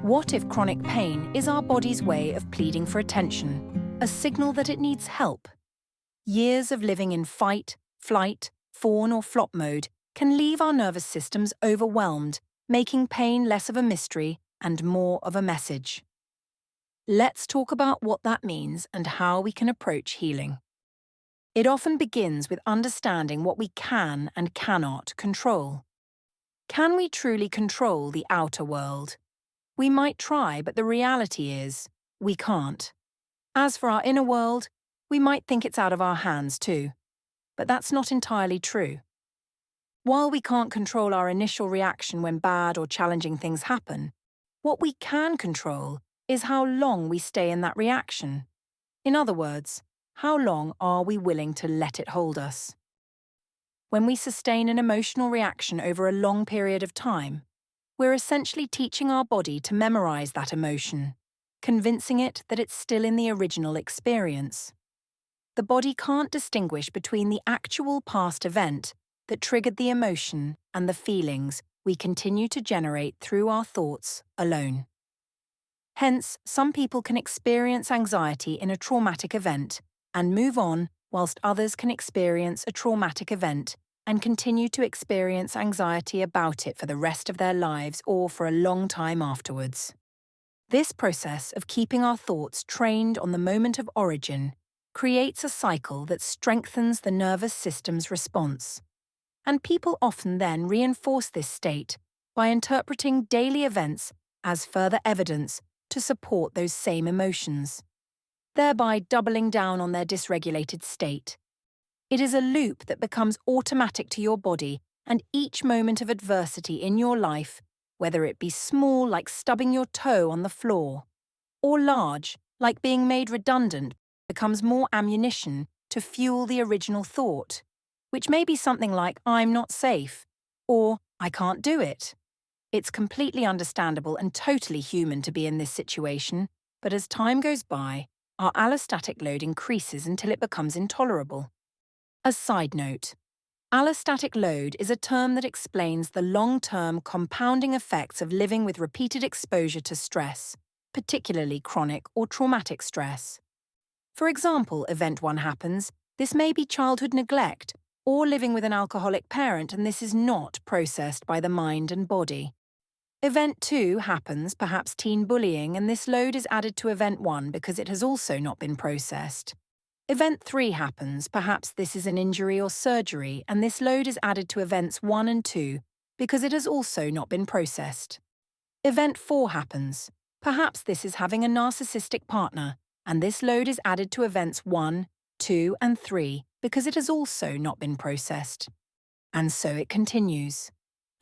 What if chronic pain is our body's way of pleading for attention, a signal that it needs help? Years of living in fight, flight, fawn or flop mode can leave our nervous systems overwhelmed, making pain less of a mystery and more of a message. Let's talk about what that means and how we can approach healing. It often begins with understanding what we can and cannot control. Can we truly control the outer world? We might try, but the reality is, we can't. As for our inner world, we might think it's out of our hands too. But that's not entirely true. While we can't control our initial reaction when bad or challenging things happen, what we can control is how long we stay in that reaction. In other words, how long are we willing to let it hold us? When we sustain an emotional reaction over a long period of time, we're essentially teaching our body to memorize that emotion, convincing it that it's still in the original experience. The body can't distinguish between the actual past event that triggered the emotion and the feelings we continue to generate through our thoughts alone. Hence, some people can experience anxiety in a traumatic event and move on, whilst others can experience a traumatic event and continue to experience anxiety about it for the rest of their lives or for a long time afterwards. This process of keeping our thoughts trained on the moment of origin creates a cycle that strengthens the nervous system's response. And people often then reinforce this state by interpreting daily events as further evidence to support those same emotions, thereby doubling down on their dysregulated state. It is a loop that becomes automatic to your body, and each moment of adversity in your life, whether it be small like stubbing your toe on the floor, or large like being made redundant, becomes more ammunition to fuel the original thought, which may be something like, "I'm not safe," or "I can't do it." It's completely understandable and totally human to be in this situation, but as time goes by, our allostatic load increases until it becomes intolerable. A side note, allostatic load is a term that explains the long-term compounding effects of living with repeated exposure to stress, particularly chronic or traumatic stress. For example, event 1 happens, this may be childhood neglect, or living with an alcoholic parent, and this is not processed by the mind and body. Event 2 happens, perhaps teen bullying, and this load is added to event 1 because it has also not been processed. Event 3 happens, perhaps this is an injury or surgery, and this load is added to events 1 and 2 because it has also not been processed. Event 4 happens, perhaps this is having a narcissistic partner, and this load is added to events 1, 2, and 3 because it has also not been processed. And so it continues,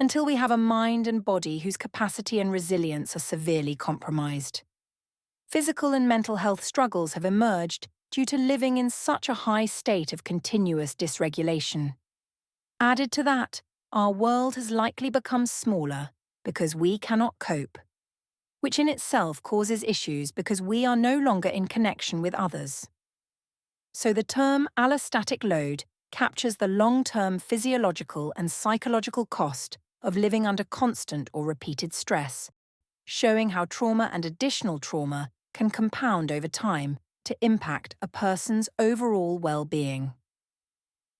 until we have a mind and body whose capacity and resilience are severely compromised. Physical and mental health struggles have emerged due to living in such a high state of continuous dysregulation. Added to that, our world has likely become smaller because we cannot cope, which in itself causes issues because we are no longer in connection with others. So the term allostatic load captures the long-term physiological and psychological cost of living under constant or repeated stress, showing how trauma and additional trauma can compound over time to impact a person's overall well-being.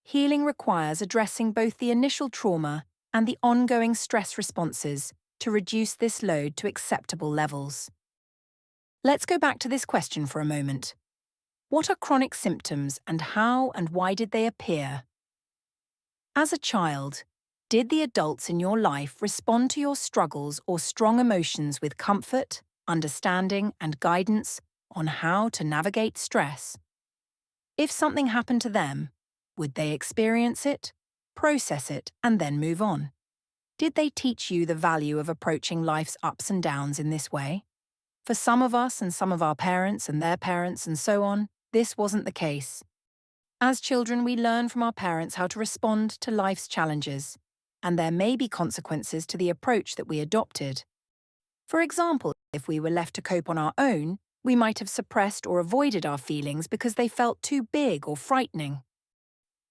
Healing requires addressing both the initial trauma and the ongoing stress responses to reduce this load to acceptable levels. Let's go back to this question for a moment. What are chronic symptoms and how and why did they appear? As a child, did the adults in your life respond to your struggles or strong emotions with comfort, understanding, and guidance on how to navigate stress? If something happened to them, would they experience it, process it, and then move on? Did they teach you the value of approaching life's ups and downs in this way? For some of us and some of our parents and their parents and so on, this wasn't the case. As children, we learn from our parents how to respond to life's challenges, and there may be consequences to the approach that we adopted. For example, if we were left to cope on our own, we might have suppressed or avoided our feelings because they felt too big or frightening.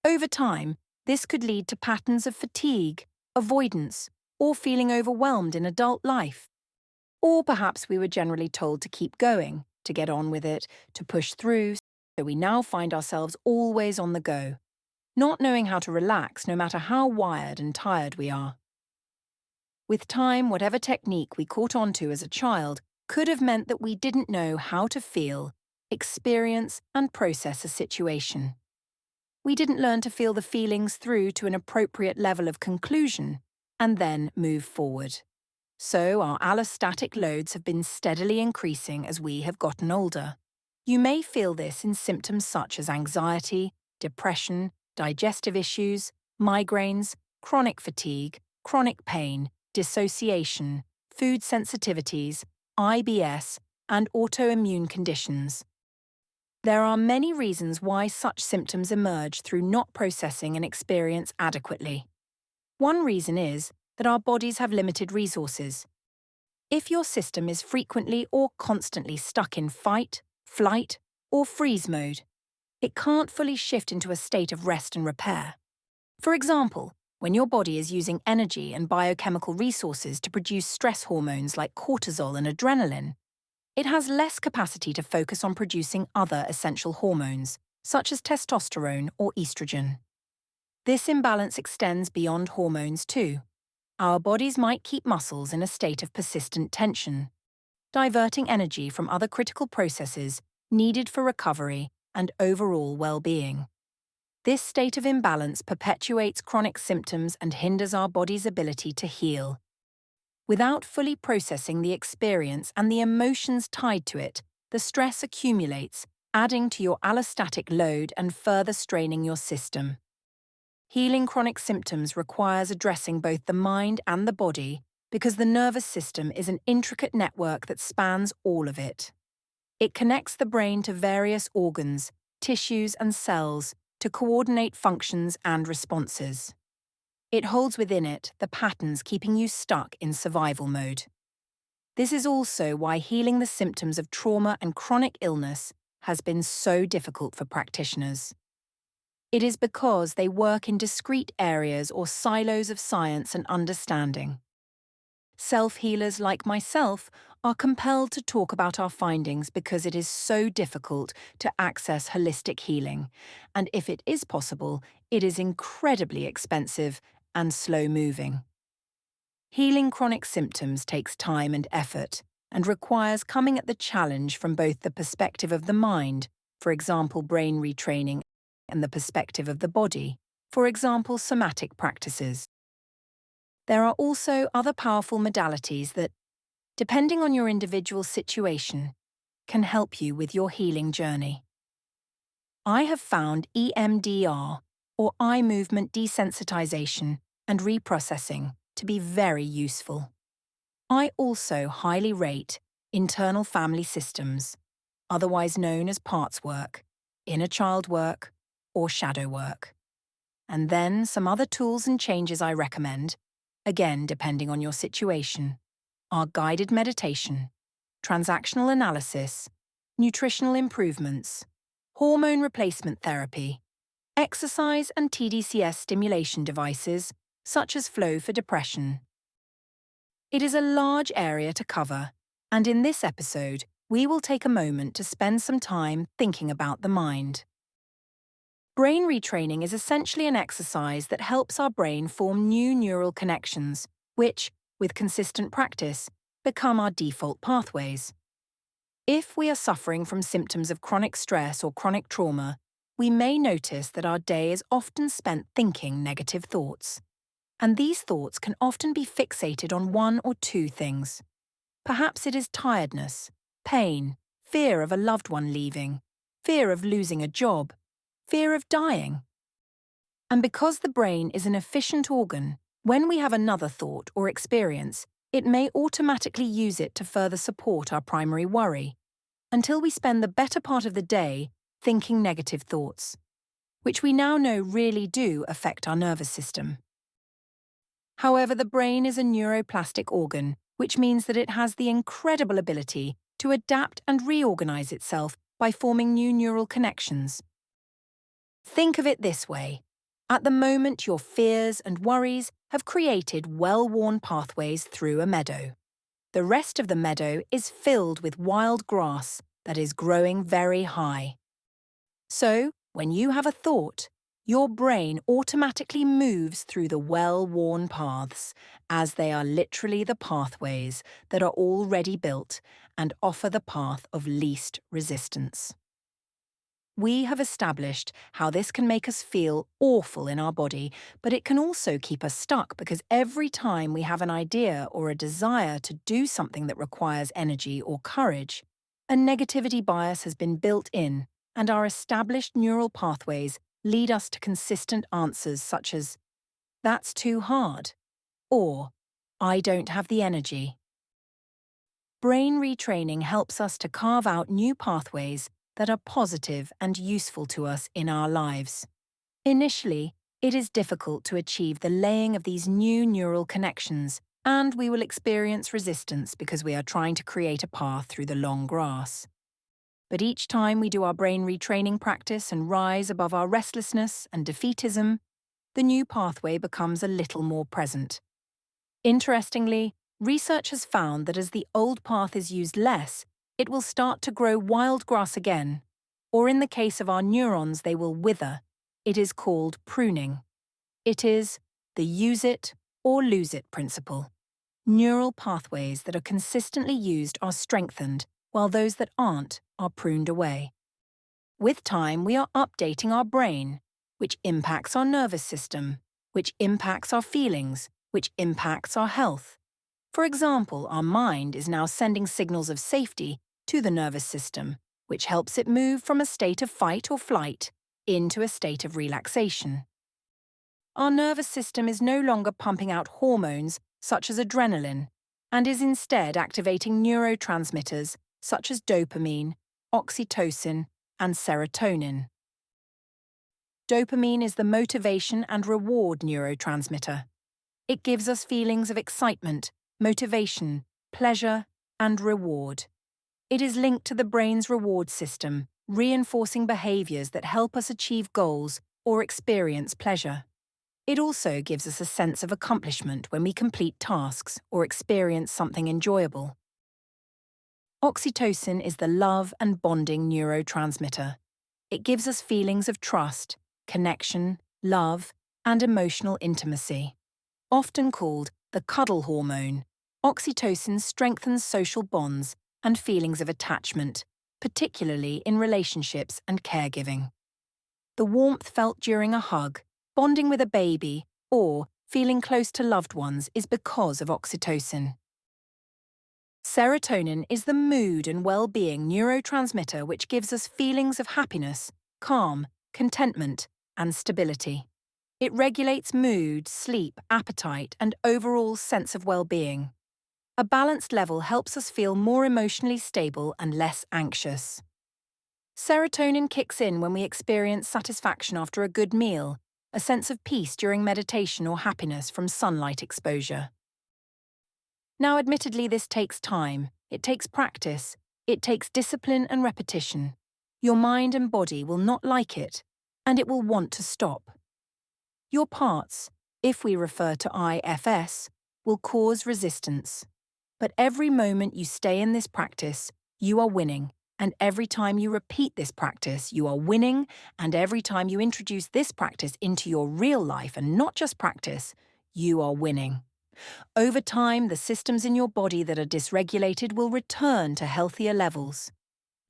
Over time, this could lead to patterns of fatigue, avoidance, or feeling overwhelmed in adult life. Or perhaps we were generally told to keep going, to get on with it, to push through, so we now find ourselves always on the go, not knowing how to relax no matter how wired and tired we are. With time, whatever technique we caught onto as a child could have meant that we didn't know how to feel, experience, and process a situation. We didn't learn to feel the feelings through to an appropriate level of conclusion and then move forward. So our allostatic loads have been steadily increasing as we have gotten older. You may feel this in symptoms such as anxiety, depression, digestive issues, migraines, chronic fatigue, chronic pain, dissociation, food sensitivities, IBS, and autoimmune conditions. There are many reasons why such symptoms emerge through not processing an experience adequately. One reason is that our bodies have limited resources. If your system is frequently or constantly stuck in fight, flight, or freeze mode, it can't fully shift into a state of rest and repair. For example, when your body is using energy and biochemical resources to produce stress hormones like cortisol and adrenaline, it has less capacity to focus on producing other essential hormones, such as testosterone or estrogen. This imbalance extends beyond hormones too. Our bodies might keep muscles in a state of persistent tension, diverting energy from other critical processes needed for recovery and overall well-being. This state of imbalance perpetuates chronic symptoms and hinders our body's ability to heal. Without fully processing the experience and the emotions tied to it, the stress accumulates, adding to your allostatic load and further straining your system. Healing chronic symptoms requires addressing both the mind and the body because the nervous system is an intricate network that spans all of it. It connects the brain to various organs, tissues, and cells to coordinate functions and responses. It holds within it the patterns keeping you stuck in survival mode. This is also why healing the symptoms of trauma and chronic illness has been so difficult for practitioners. It is because they work in discrete areas or silos of science and understanding. Self-healers like myself are compelled to talk about our findings because it is so difficult to access holistic healing, and if it is possible, it is incredibly expensive and slow-moving. Healing chronic symptoms takes time and effort and requires coming at the challenge from both the perspective of the mind, for example brain retraining, and the perspective of the body, for example somatic practices. There are also other powerful modalities that, depending on your individual situation, can help you with your healing journey. I have found EMDR, or eye movement desensitization and reprocessing, to be very useful. I also highly rate internal family systems, otherwise known as parts work, inner child work, or shadow work. And then some other tools and changes I recommend, again depending on your situation, are guided meditation, transactional analysis, nutritional improvements, hormone replacement therapy, exercise and TDCS stimulation devices, such as Flow for depression. It is a large area to cover, and in this episode, we will take a moment to spend some time thinking about the mind. Brain retraining is essentially an exercise that helps our brain form new neural connections, which, with consistent practice, become our default pathways. If we are suffering from symptoms of chronic stress or chronic trauma, we may notice that our day is often spent thinking negative thoughts. And these thoughts can often be fixated on one or two things. Perhaps it is tiredness, pain, fear of a loved one leaving, fear of losing a job, fear of dying. And because the brain is an efficient organ, when we have another thought or experience, it may automatically use it to further support our primary worry, until we spend the better part of the day thinking negative thoughts, which we now know really do affect our nervous system. However, the brain is a neuroplastic organ, which means that it has the incredible ability to adapt and reorganize itself by forming new neural connections. Think of it this way. At the moment, your fears and worries have created well-worn pathways through a meadow. The rest of the meadow is filled with wild grass that is growing very high. So, when you have a thought, your brain automatically moves through the well-worn paths, as they are literally the pathways that are already built and offer the path of least resistance. We have established how this can make us feel awful in our body, but it can also keep us stuck because every time we have an idea or a desire to do something that requires energy or courage, a negativity bias has been built in, and our established neural pathways lead us to consistent answers such as, "That's too hard," or "I don't have the energy." Brain retraining helps us to carve out new pathways that are positive and useful to us in our lives. Initially, it is difficult to achieve the laying of these new neural connections, and we will experience resistance because we are trying to create a path through the long grass. But each time we do our brain retraining practice and rise above our restlessness and defeatism, the new pathway becomes a little more present. Interestingly, research has found that as the old path is used less, it will start to grow wild grass again, or in the case of our neurons, they will wither. It is called pruning. It is the use it or lose it principle. Neural pathways that are consistently used are strengthened, while those that aren't are pruned away. With time, we are updating our brain, which impacts our nervous system, which impacts our feelings, which impacts our health. For example, our mind is now sending signals of safety to the nervous system, which helps it move from a state of fight or flight into a state of relaxation. Our nervous system is no longer pumping out hormones such as adrenaline, and is instead activating neurotransmitters such as dopamine, oxytocin, and serotonin. Dopamine is the motivation and reward neurotransmitter. It gives us feelings of excitement, motivation, pleasure, and reward. It is linked to the brain's reward system, reinforcing behaviors that help us achieve goals or experience pleasure. It also gives us a sense of accomplishment when we complete tasks or experience something enjoyable. Oxytocin is the love and bonding neurotransmitter. It gives us feelings of trust, connection, love, and emotional intimacy. Often called the cuddle hormone, oxytocin strengthens social bonds and feelings of attachment, particularly in relationships and caregiving. The warmth felt during a hug, bonding with a baby, or feeling close to loved ones is because of oxytocin. Serotonin is the mood and well-being neurotransmitter which gives us feelings of happiness, calm, contentment, and stability. It regulates mood, sleep, appetite, and overall sense of well-being. A balanced level helps us feel more emotionally stable and less anxious. Serotonin kicks in when we experience satisfaction after a good meal, a sense of peace during meditation or happiness from sunlight exposure. Now, admittedly, this takes time, it takes practice, it takes discipline and repetition. Your mind and body will not like it, and it will want to stop. Your parts, if we refer to IFS, will cause resistance. But every moment you stay in this practice, you are winning, and every time you repeat this practice, you are winning, and every time you introduce this practice into your real life and not just practice, you are winning. Over time, the systems in your body that are dysregulated will return to healthier levels.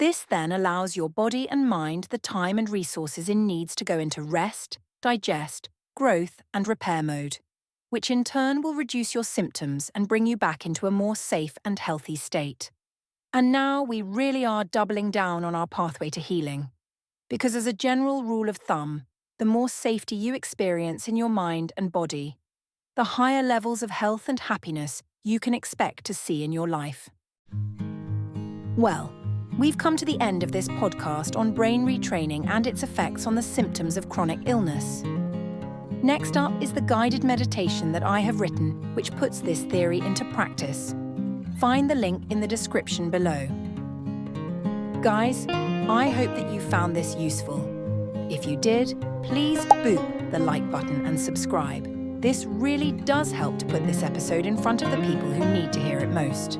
This then allows your body and mind the time and resources it needs to go into rest, digest, growth, and repair mode, which in turn will reduce your symptoms and bring you back into a more safe and healthy state. And now we really are doubling down on our pathway to healing. Because as a general rule of thumb, the more safety you experience in your mind and body, the higher levels of health and happiness you can expect to see in your life. Well, we've come to the end of this podcast on brain retraining and its effects on the symptoms of chronic illness. Next up is the guided meditation that I have written, which puts this theory into practice. Find the link in the description below. Guys, I hope that you found this useful. If you did, please boop the like button and subscribe. This really does help to put this episode in front of the people who need to hear it most.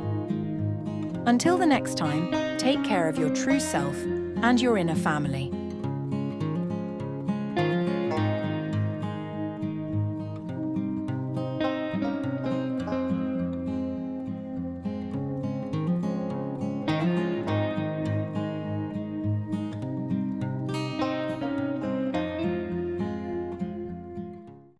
Until the next time, take care of your true self and your inner family.